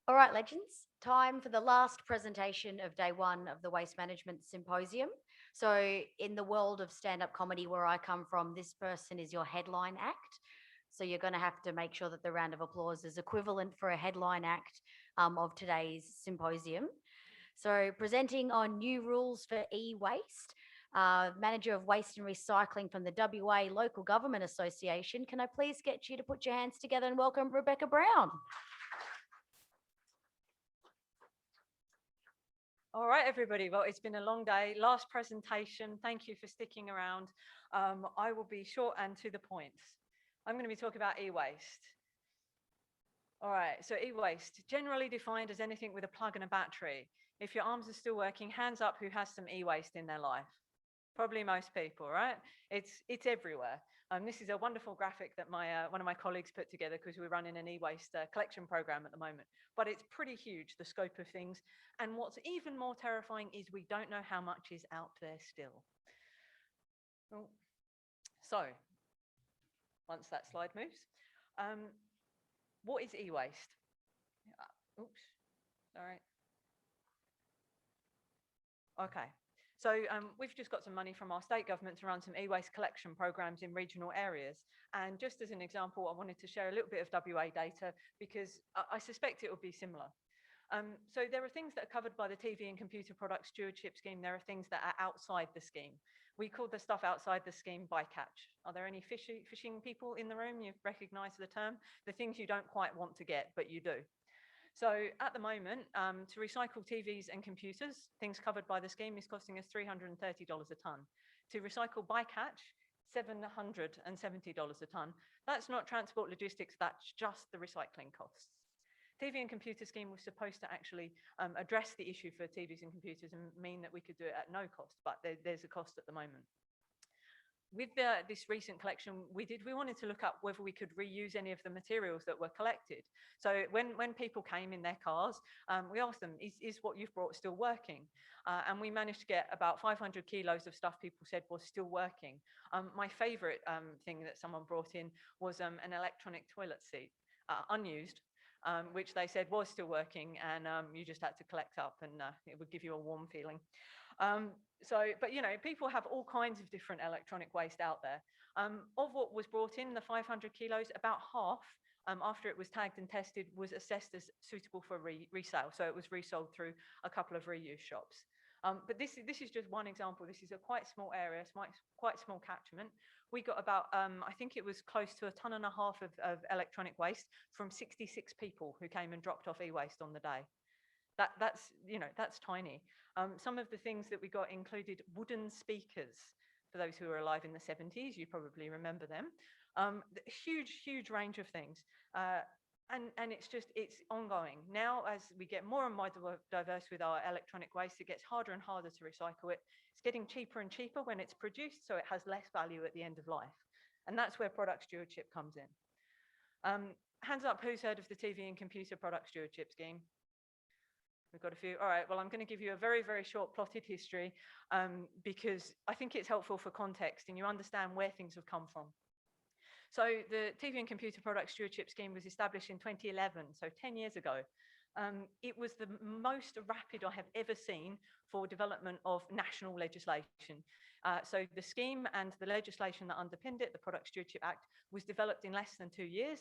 All right, legends, time for the last presentation of day one of the Waste Management Symposium. So, in the world of stand up comedy where I come from, this person is your headline act. So, you're going to have to make sure that the round of applause is equivalent for a headline act of today's symposium. So, presenting on new rules for e waste, Manager of Waste and Recycling from the WA Local Government Association. Can I please get you to put your hands together and welcome Rebecca Brown? All right, everybody. Well, it's been a long day. Last presentation. Thank you for sticking around. I will be short and to the point. I'm going to be talking about e-waste. All right, so e-waste, generally defined as anything with a plug and a battery. If your arms are still working, hands up who has some e-waste in their life. Probably most people, right? It's everywhere. This is a wonderful graphic that one of my colleagues put together because we're running an e-waste collection program at the moment. But it's pretty huge, the scope of things. And what's even more terrifying is we don't know how much is out there still. Oh. So, once that slide moves, what is e-waste? Oops, sorry. Okay. So we've just got some money from our state government to run some e-waste collection programs in regional areas. And just as an example, I wanted to share a little bit of WA data because I suspect it will be similar. So there are things that are covered by the TV and Computer Product Stewardship Scheme. There are things that are outside the scheme. We call the stuff outside the scheme bycatch. Are there any fishing people in the room? You recognise the term? The things you don't quite want to get, but you do. So at the moment, to recycle TVs and computers, things covered by the scheme is costing us $330 a tonne. To recycle bycatch, $770 a tonne. That's not transport logistics, that's just the recycling costs. TV and computer scheme was supposed to actually address the issue for TVs and computers and mean that we could do it at no cost, but there's a cost at the moment. With this recent collection we wanted to look up whether we could reuse any of the materials that were collected. So when people came in their cars, we asked them, is what you've brought still working? And we managed to get about 500 kilos of stuff people said was still working. My favorite thing that someone brought in was an electronic toilet seat, unused, which they said was still working, and you just had to collect up and it would give you a warm feeling. But you know, people have all kinds of different electronic waste out there. Of what was brought in, the 500 kilos, about half, after it was tagged and tested, was assessed as suitable for resale. So it was resold through a couple of reuse shops. But this is just one example. This is a quite small area, quite small catchment. We got about, I think it was close to 1.5 tons of electronic waste from 66 people who came and dropped off e-waste on the day. That's tiny. Some of the things that we got included wooden speakers. For those who were alive in the 70s, you probably remember them. Huge range of things. And it's ongoing. Now, as we get more and more diverse with our electronic waste, it gets harder and harder to recycle it. It's getting cheaper and cheaper when it's produced, so it has less value at the end of life. And that's where product stewardship comes in. Hands up, who's heard of the TV and Computer Product Stewardship Scheme? We've got a few. All right, well, I'm going to give you a very short plotted history because I think it's helpful for context and you understand where things have come from. So the TV and Computer Product Stewardship Scheme was established in 2011, so 10 years ago. It was the most rapid I have ever seen for development of national legislation. So the scheme and the legislation that underpinned it, the Product Stewardship Act, was developed in less than 2 years.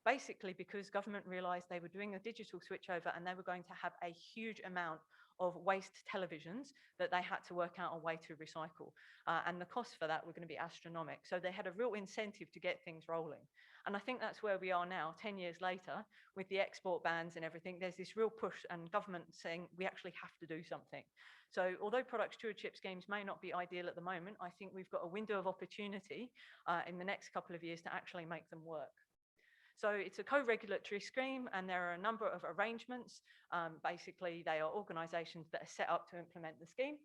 Basically because government realised they were doing a digital switchover and they were going to have a huge amount of waste televisions that they had to work out a way to recycle. And the costs for that were going to be astronomical. So they had a real incentive to get things rolling. And I think that's where we are now, 10 years later, with the export bans and everything. There's this real push and government saying we actually have to do something. So although product stewardship schemes may not be ideal at the moment, I think we've got a window of opportunity in the next couple of years to actually make them work. So it's a co-regulatory scheme and there are a number of arrangements. Basically, they are organisations that are set up to implement the scheme.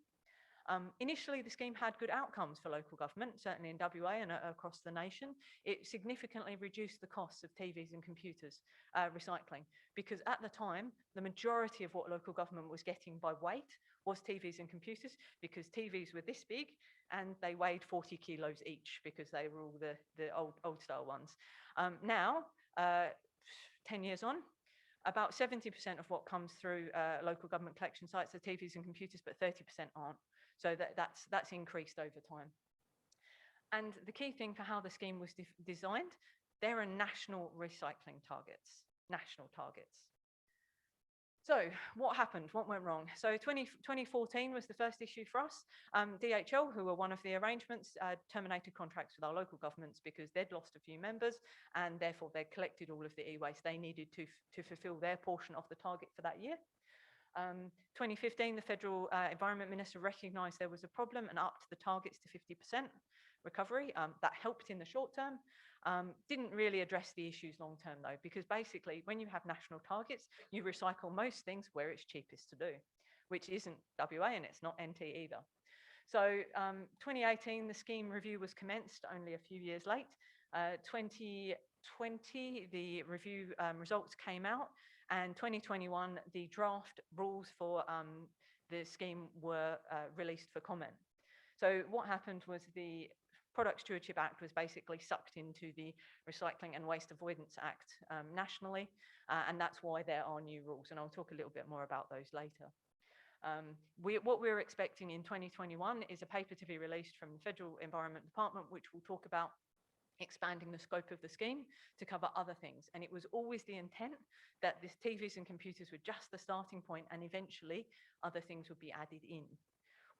Initially, the scheme had good outcomes for local government, certainly in WA and across the nation. It significantly reduced the costs of TVs and computers recycling because at the time, the majority of what local government was getting by weight was TVs and computers because TVs were this big and they weighed 40 kilos each because they were all the old style ones. Now, 10 years on, About 70% of what comes through local government collection sites are TVs and computers, but 30% aren't. So that's increased over time. And the key thing for how the scheme was designed, there are national recycling targets, national targets. So what happened? What went wrong? So 2014 was the first issue for us. DHL, who were one of the arrangements, terminated contracts with our local governments because they'd lost a few members and therefore they'd collected all of the e-waste they needed to fulfill their portion of the target for that year. 2015, the Federal Environment Minister recognised there was a problem and upped the targets to 50% recovery. That helped in the short term. Didn't really address the issues long term though, because basically when you have national targets, you recycle most things where it's cheapest to do, which isn't WA and it's not NT either. So 2018, the scheme review was commenced only a few years late. 2020, the review results came out, and 2021, the draft rules for the scheme were released for comment. So what happened was the Product Stewardship Act was basically sucked into the Recycling and Waste Avoidance Act nationally, and that's why there are new rules, and I'll talk a little bit more about those later. What we're expecting in 2021 is a paper to be released from the Federal Environment Department, which will talk about expanding the scope of the scheme to cover other things. And it was always the intent that this TVs and computers were just the starting point, and eventually other things would be added in.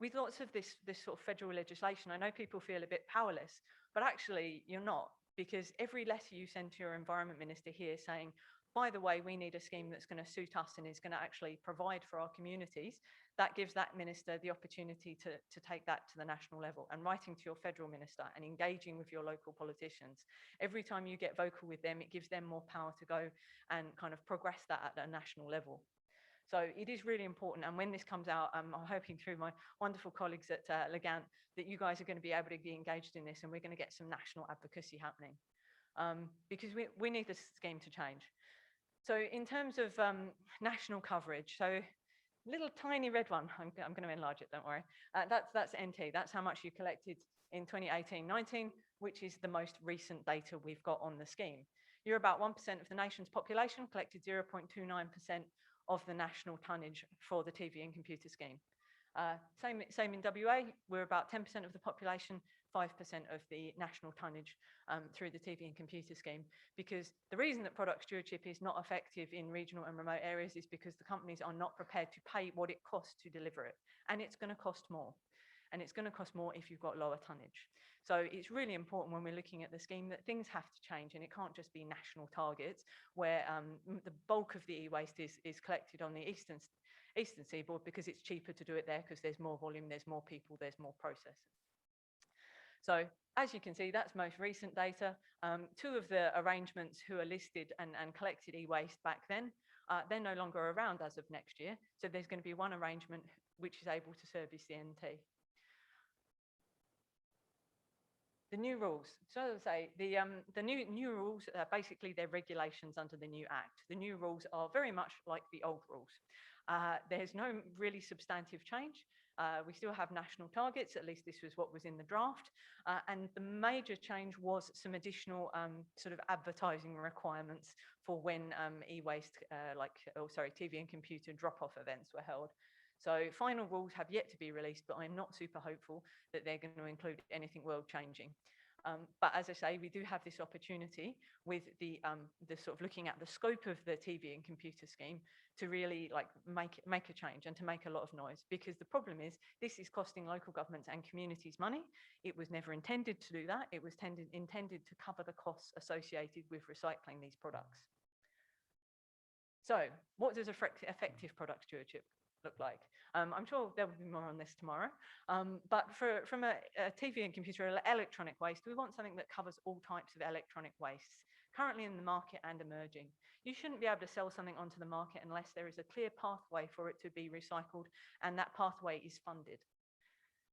With lots of this sort of federal legislation, I know people feel a bit powerless, but actually you're not, because every letter you send to your environment minister here saying, by the way, we need a scheme that's going to suit us and is going to actually provide for our communities, that gives that minister the opportunity to take that to the national level. And writing to your federal minister and engaging with your local politicians, every time you get vocal with them, it gives them more power to go and kind of progress that at a national level. So it is really important, and when this comes out, I'm hoping through my wonderful colleagues at Legant that you guys are going to be able to be engaged in this, and we're going to get some national advocacy happening, because we need this scheme to change. So in terms of national coverage, so little tiny red one, I'm going to enlarge it, don't worry. That's NT, that's how much you collected in 2018-19, which is the most recent data we've got on the scheme. You're about 1% of the nation's population, collected 0.29% of the national tonnage for the TV and computer scheme. Same in WA, we're about 10% of the population, 5% of the national tonnage through the TV and computer scheme. Because the reason that product stewardship is not effective in regional and remote areas is because the companies are not prepared to pay what it costs to deliver it. And it's going to cost more. And it's going to cost more if you've got lower tonnage. So it's really important when we're looking at the scheme that things have to change, and it can't just be national targets where the bulk of the e-waste is collected on the eastern seaboard because it's cheaper to do it there because there's more volume, there's more people, there's more processing. So as you can see, that's most recent data. Two of the arrangements who are listed and collected e-waste back then, they're no longer around as of next year. So there's going to be one arrangement which is able to service the NT. The new rules. So as I say, the new rules, basically they're regulations under the new act. The new rules are very much like the old rules. There's no really substantive change. We still have national targets, at least this was what was in the draft. And the major change was some additional sort of advertising requirements for when e-waste, TV and computer drop-off events were held. So final rules have yet to be released, but I'm not super hopeful that they're going to include anything world-changing. But as I say, we do have this opportunity with the sort of looking at the scope of the TV and computer scheme to really like make a change and to make a lot of noise, because the problem is this is costing local governments and communities money. It was never intended to do that. It was intended to cover the costs associated with recycling these products. So what does effective product stewardship look like? I'm sure there will be more on this tomorrow, but from a TV and computer electronic waste, we want something that covers all types of electronic wastes currently in the market and emerging. You shouldn't be able to sell something onto the market unless there is a clear pathway for it to be recycled and that pathway is funded.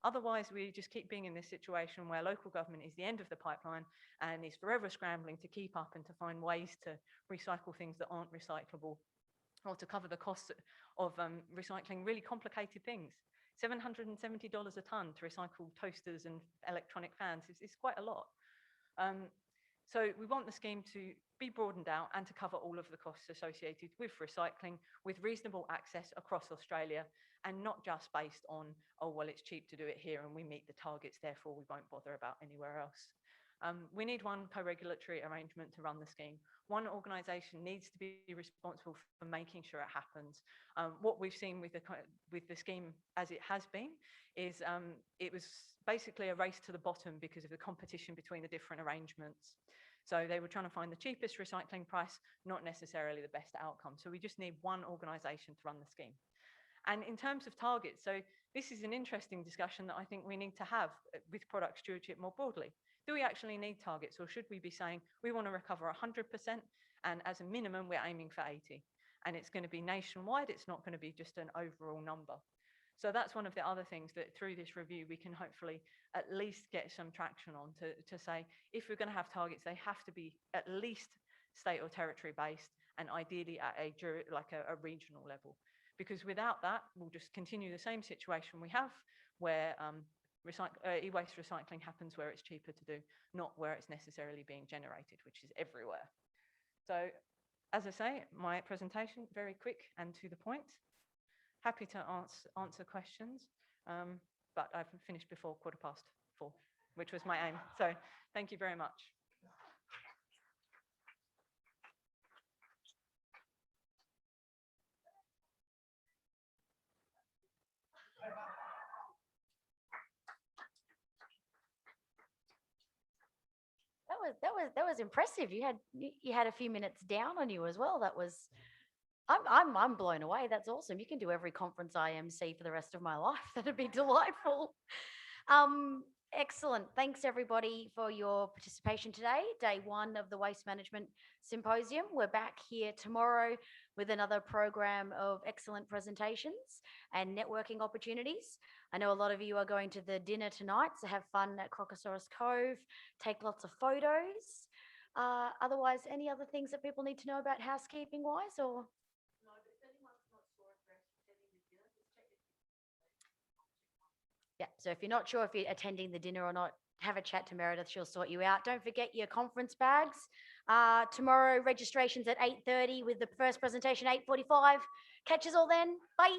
Otherwise, we just keep being in this situation where local government is the end of the pipeline and is forever scrambling to keep up and to find ways to recycle things that aren't recyclable, or to cover the costs of recycling really complicated things. $770 a tonne to recycle toasters and electronic fans is quite a lot. So we want the scheme to be broadened out and to cover all of the costs associated with recycling with reasonable access across Australia, and not just based on, oh, well, it's cheap to do it here and we meet the targets, therefore we won't bother about anywhere else. We need one co-regulatory arrangement to run the scheme. One organisation needs to be responsible for making sure it happens. What we've seen with the scheme as it has been is it was basically a race to the bottom because of the competition between the different arrangements. So they were trying to find the cheapest recycling price, not necessarily the best outcome. So we just need one organisation to run the scheme. And in terms of targets, so this is an interesting discussion that I think we need to have with product stewardship more broadly. Do we actually need targets, or should we be saying we want to recover 100% and as a minimum we're aiming for 80? And it's going to be nationwide, it's not going to be just an overall number. So that's one of the other things that through this review we can hopefully at least get some traction on to say if we're going to have targets, they have to be at least state or territory based, and ideally at a regional level. Because without that, we'll just continue the same situation we have where e-waste recycling happens where it's cheaper to do, not where it's necessarily being generated, which is everywhere. So, as I say, my presentation, very quick and to the point. Happy to answer questions, but I've finished before 4:15, which was my aim. So, thank you very much. That was impressive. You had a few minutes down on you as well. That was, I'm blown away. That's awesome. You can do every conference I MC for the rest of my life. That'd be delightful. Excellent. Thanks everybody for your participation today. Day one of the Waste Management Symposium. We're back here tomorrow with another program of excellent presentations and networking opportunities. I know a lot of you are going to the dinner tonight, so have fun at Crocosaurus Cove, take lots of photos. Otherwise, any other things that people need to know about housekeeping wise, or? No, but if anyone's not sure if they're attending the dinner, just check it. Yeah, so if you're not sure if you're attending the dinner or not, have a chat to Meredith, she'll sort you out. Don't forget your conference bags. Tomorrow, registration's at 8:30 with the first presentation 8:45. Catch us all then. Bye.